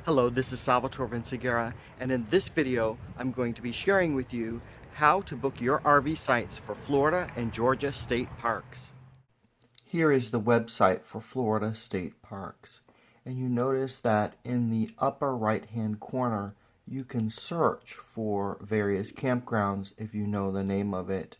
Hello, this is Salvatore Vinciguerra, and in this video I'm going to be sharing with you how to book your RV sites for Florida and Georgia state parks. Here is the website for Florida state parks, and you notice that in the upper right hand corner you can search for various campgrounds if you know the name of it,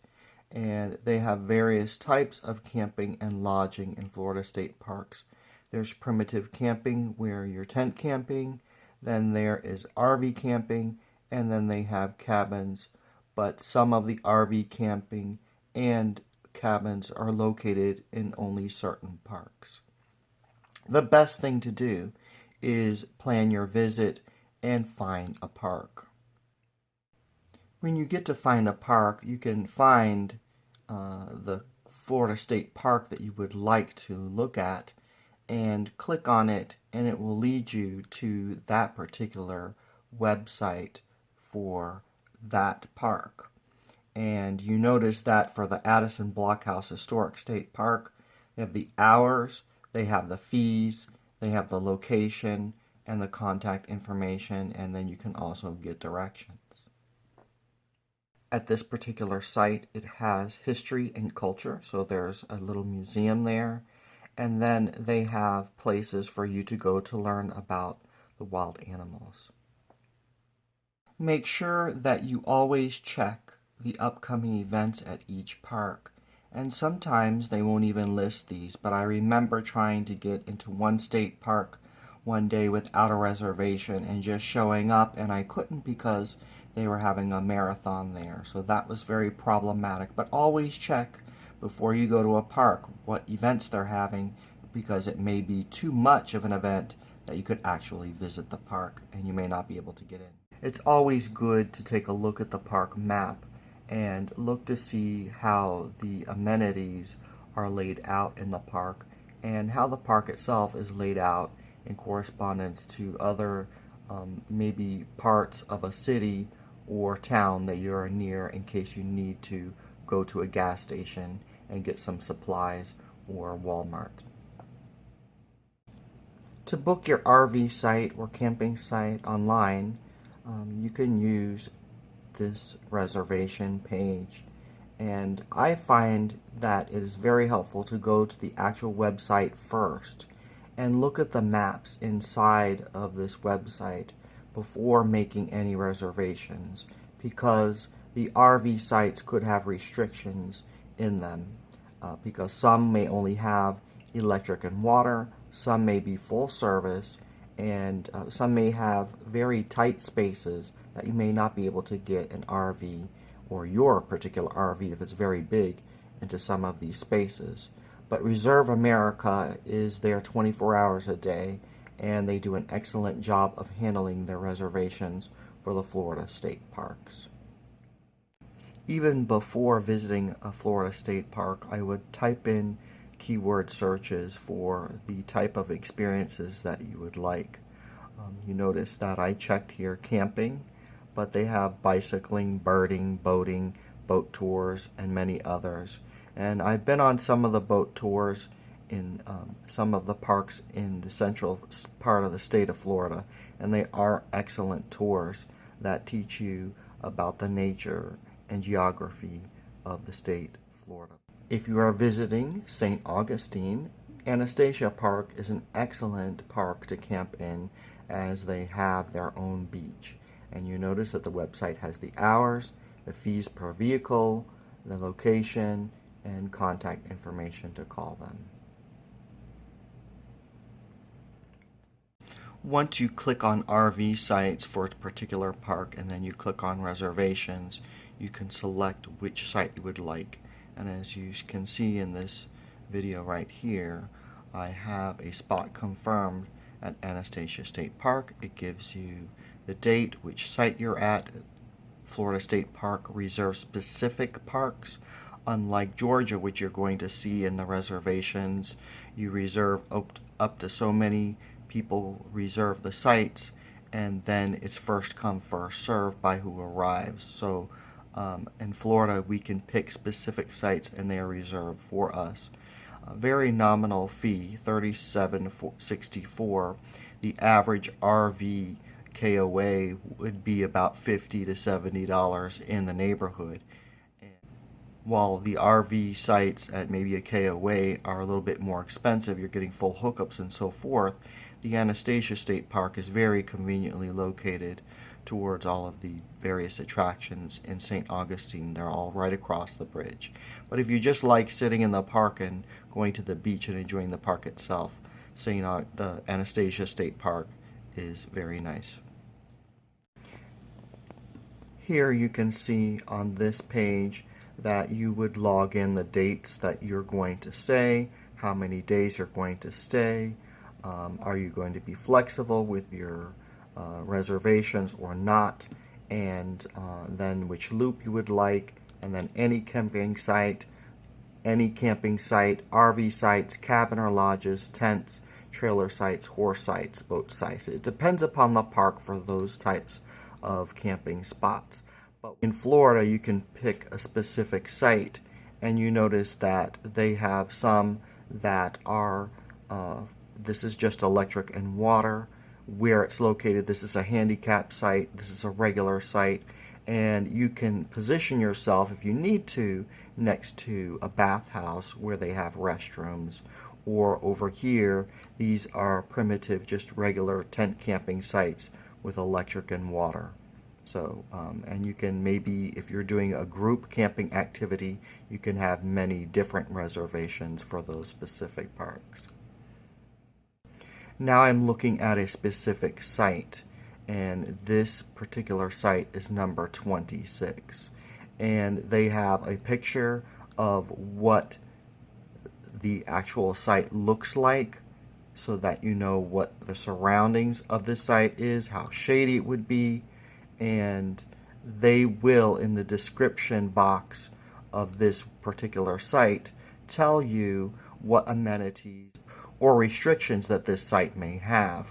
and they have various types of camping and lodging in Florida state parks. There's primitive camping where you're tent camping, then there is RV camping, and then they have cabins, but some of the RV camping and cabins are located in only certain parks. The best thing to do is plan your visit and find a park. When you get to find a park, you can find the Florida State Park that you would like to look at and click on it, and it will lead you to that particular website for that park. And you notice that for the Addison Blockhouse Historic State Park, they have the hours, they have the fees, they have the location and the contact information, and then you can also get directions. At this particular site, it has history and culture, so there's a little museum there. And then they have places for you to go to learn about the wild animals. Make sure that you always check the upcoming events at each park. And sometimes they won't even list these, but I remember trying to get into one state park one day without a reservation and just showing up, and I couldn't because they were having a marathon there. So that was very problematic. But always check before you go to a park what events they're having, because it may be too much of an event that you could actually visit the park and you may not be able to get in. It's always good to take a look at the park map and look to see how the amenities are laid out in the park and how the park itself is laid out in correspondence to other maybe parts of a city or town that you're near, in case you need to go to a gas station and get some supplies or Walmart. To book your RV site or camping site online, you can use this reservation page. And I find that it is very helpful to go to the actual website first and look at the maps inside of this website before making any reservations, because the RV sites could have restrictions in them, because some may only have electric and water, some may be full service, and some may have very tight spaces that you may not be able to get an RV, or your particular RV if it's very big, into some of these spaces. But Reserve America is there 24 hours a day, and they do an excellent job of handling their reservations for the Florida state parks. Even before visiting a Florida state park, I would type in keyword searches for the type of experiences that you would like. You notice that I checked here camping, but they have bicycling, birding, boating, boat tours, and many others. And I've been on some of the boat tours in some of the parks in the central part of the state of Florida, and they are excellent tours that teach you about the nature and geography of the state of Florida. If you are visiting St. Augustine, Anastasia Park is an excellent park to camp in, as they have their own beach. And you notice that the website has the hours, the fees per vehicle, the location, and contact information to call them. Once you click on RV sites for a particular park and then you click on reservations, you can select which site you would like. And as you can see in this video right here, I have a spot confirmed at Anastasia State Park. It gives you the date, which site you're at. Florida State Park reserves specific parks. Unlike Georgia, which you're going to see in the reservations, you reserve up to so many people reserve the sites, and then it's first come first served by who arrives. So in Florida, we can pick specific sites and they are reserved for us. A very nominal fee, $37.64, the average RV KOA would be about $50 to $70 in the neighborhood. While the RV sites at maybe a KOA are a little bit more expensive, you're getting full hookups and so forth, the Anastasia State Park is very conveniently located towards all of the various attractions in St. Augustine. They're all right across the bridge. But if you just like sitting in the park and going to the beach and enjoying the park itself, the Anastasia State Park is very nice. Here you can see on this page that you would log in the dates that you're going to stay, how many days you're going to stay, are you going to be flexible with your reservations or not, and then which loop you would like, and then any camping site, RV sites, cabin or lodges, tents, trailer sites, horse sites, boat sites. It depends upon the park for those types of camping spots. But in Florida, you can pick a specific site, and you notice that they have some that are, this is just electric and water. Where it's located, this is a handicap site, this is a regular site, and you can position yourself, if you need to, next to a bathhouse where they have restrooms. Or over here, these are primitive, just regular tent camping sites with electric and water. So, and you can maybe, if you're doing a group camping activity, you can have many different reservations for those specific parks. Now I'm looking at a specific site, and this particular site is number 26. And they have a picture of what the actual site looks like, so that you know what the surroundings of this site is, how shady it would be, and they will, in the description box of this particular site, tell you what amenities or restrictions that this site may have.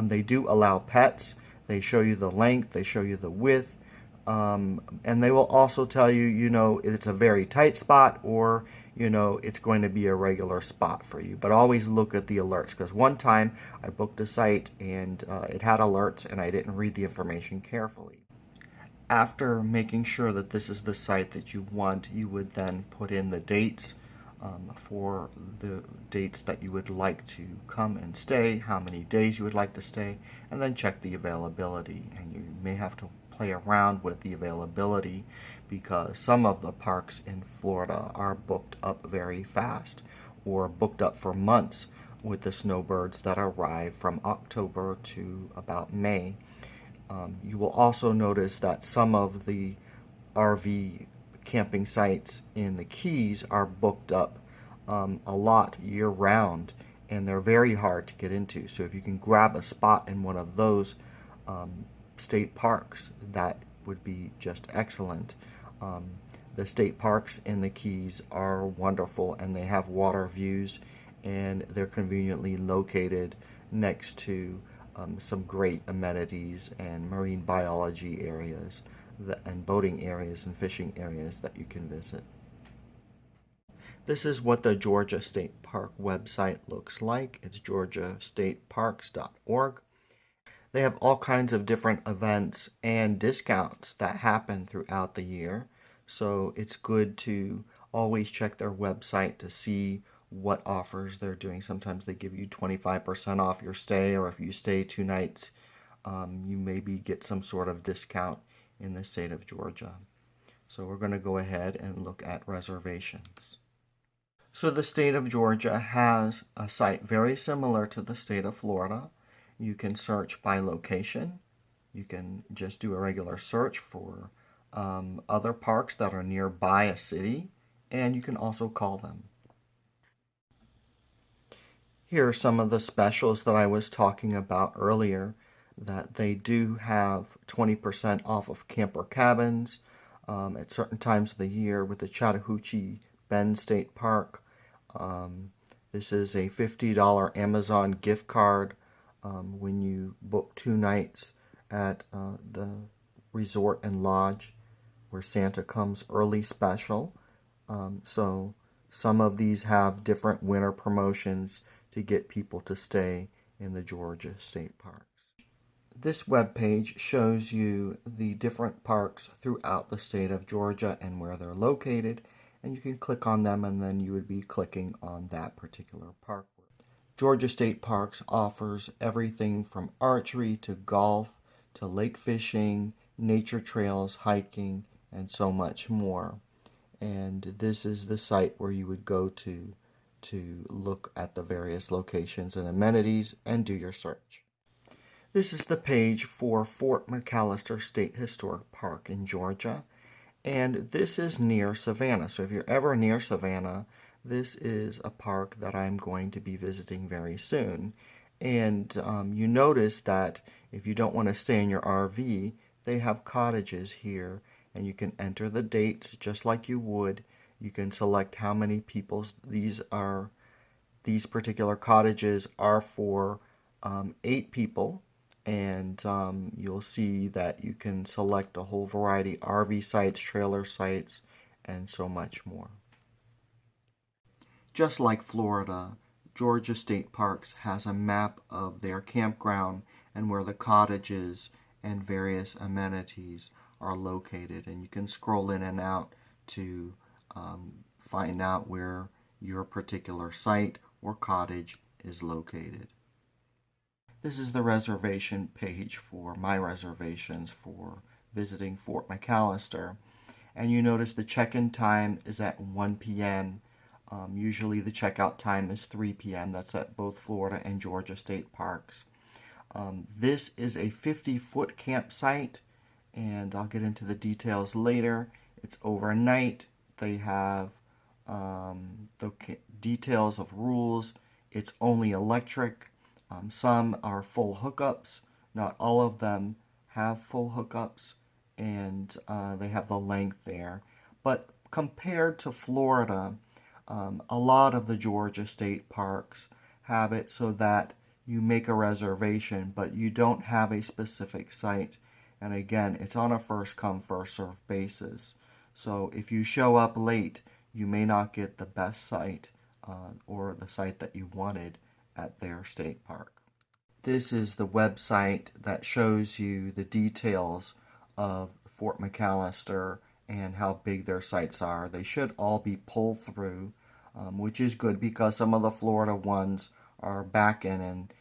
They do allow pets. They show you the length, they show you the width, and they will also tell you, you know, it's a very tight spot, or, you know, it's going to be a regular spot for you. But always look at the alerts, because one time I booked a site and it had alerts and I didn't read the information carefully. After making sure that this is the site that you want, you would then put in the dates for the dates that you would like to come and stay, how many days you would like to stay, and then check the availability. And you may have to play around with the availability, because some of the parks in Florida are booked up very fast, or booked up for months with the snowbirds that arrive from October to about May. You will also notice that some of the RV camping sites in the Keys are booked up a lot year-round, and they're very hard to get into. So if you can grab a spot in one of those state parks, that would be just excellent. The state parks in the Keys are wonderful, and they have water views, and they're conveniently located next to some great amenities and marine biology areas and boating areas and fishing areas that you can visit. This is what the Georgia State Park website looks like. It's georgiastateparks.org. They have all kinds of different events and discounts that happen throughout the year. So it's good to always check their website to see what offers they're doing. Sometimes they give you 25% off your stay, or if you stay 2 nights, you maybe get some sort of discount in the state of Georgia. So we're going to go ahead and look at reservations. So the state of Georgia has a site very similar to the state of Florida. You can search by location. You can just do a regular search for other parks that are nearby a city, and you can also call them. Here are some of the specials that I was talking about earlier, that they do have 20% off of camper cabins at certain times of the year with the Chattahoochee Bend State Park. This is a $50 Amazon gift card when you book 2 nights at the resort and lodge where Santa comes early special. So some of these have different winter promotions to get people to stay in the Georgia State Parks. This web page shows you the different parks throughout the state of Georgia and where they're located, and you can click on them and then you would be clicking on that particular park. Georgia State Parks offers everything from archery to golf to lake fishing, nature trails, hiking, and so much more. And this is the site where you would go to look at the various locations and amenities and do your search. This is the page for Fort McAllister State Historic Park in Georgia, and this is near Savannah. So if you're ever near Savannah, this is a park that I'm going to be visiting very soon. And you notice that if you don't want to stay in your RV, they have cottages here, and you can enter the dates just like you would. You can select how many people these are. These particular cottages are for 8 people, and you'll see that you can select a whole variety: RV sites, trailer sites, and so much more. Just like Florida, Georgia State Parks has a map of their campground and where the cottages and various amenities are located, and you can scroll in and out to find out where your particular site or cottage is located. This is the reservation page for my reservations for visiting Fort McAllister, and you notice the check-in time is at 1 p.m. Usually the checkout time is 3 p.m. That's at both Florida and Georgia State Parks. This is a 50-foot campsite, and I'll get into the details later. It's overnight. They have the details of rules. It's only electric. Some are full hookups. Not all of them have full hookups, and they have the length there. But compared to Florida, a lot of the Georgia State Parks have it so that you make a reservation, but you don't have a specific site. And again, it's on a first-come, first-served basis. So if you show up late, you may not get the best site or the site that you wanted at their state park. This is the website that shows you the details of Fort McAllister and how big their sites are. They should all be pulled through, which is good because some of the Florida ones are back-in, and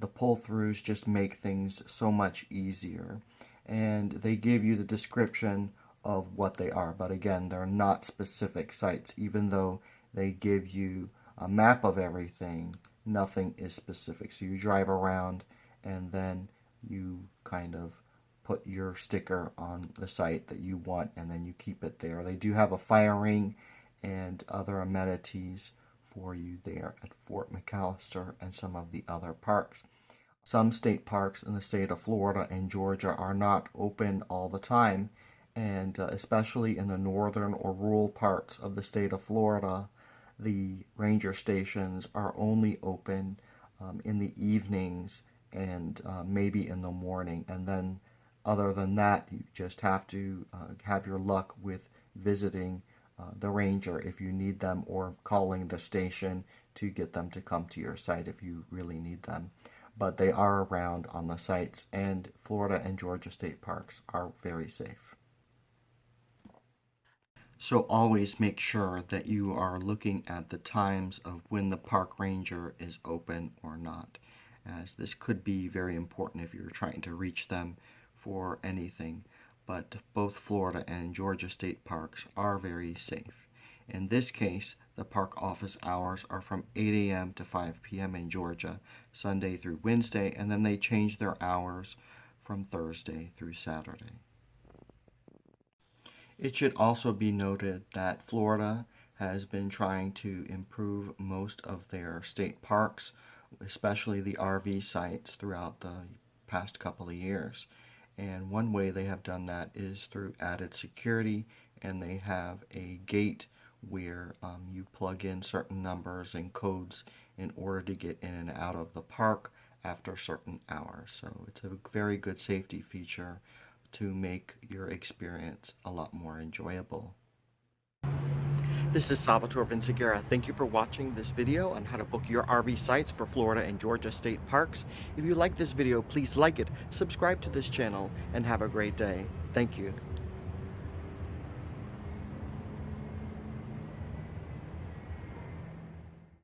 the pull-throughs just make things so much easier. And they give you the description of what they are, but again, they're not specific sites. Even though they give you a map of everything, nothing is specific. So you drive around and then you kind of put your sticker on the site that you want, and then you keep it there. They do have a fire ring and other amenities for you there at Fort McAllister and some of the other parks. Some state parks in the state of Florida and Georgia are not open all the time, and especially in the northern or rural parts of the state of Florida, the ranger stations are only open in the evenings and maybe in the morning, and then other than that, you just have to have your luck with visiting the ranger if you need them, or calling the station to get them to come to your site if you really need them. But they are around on the sites, and Florida and Georgia State Parks are very safe. So always make sure that you are looking at the times of when the park ranger is open or not, as this could be very important if you're trying to reach them for anything. But both Florida and Georgia State Parks are very safe. In this case, the park office hours are from 8 a.m. to 5 p.m. in Georgia, Sunday through Wednesday, and then they change their hours from Thursday through Saturday. It should also be noted that Florida has been trying to improve most of their state parks, especially the RV sites, throughout the past couple of years. And one way they have done that is through added security, and they have a gate where you plug in certain numbers and codes in order to get in and out of the park after certain hours. So it's a very good safety feature to make your experience a lot more enjoyable. This is Salvatore Vinciguerra. Thank you for watching this video on how to book your RV sites for Florida and Georgia state parks. If you like this video, please like it, subscribe to this channel, and have a great day. Thank you.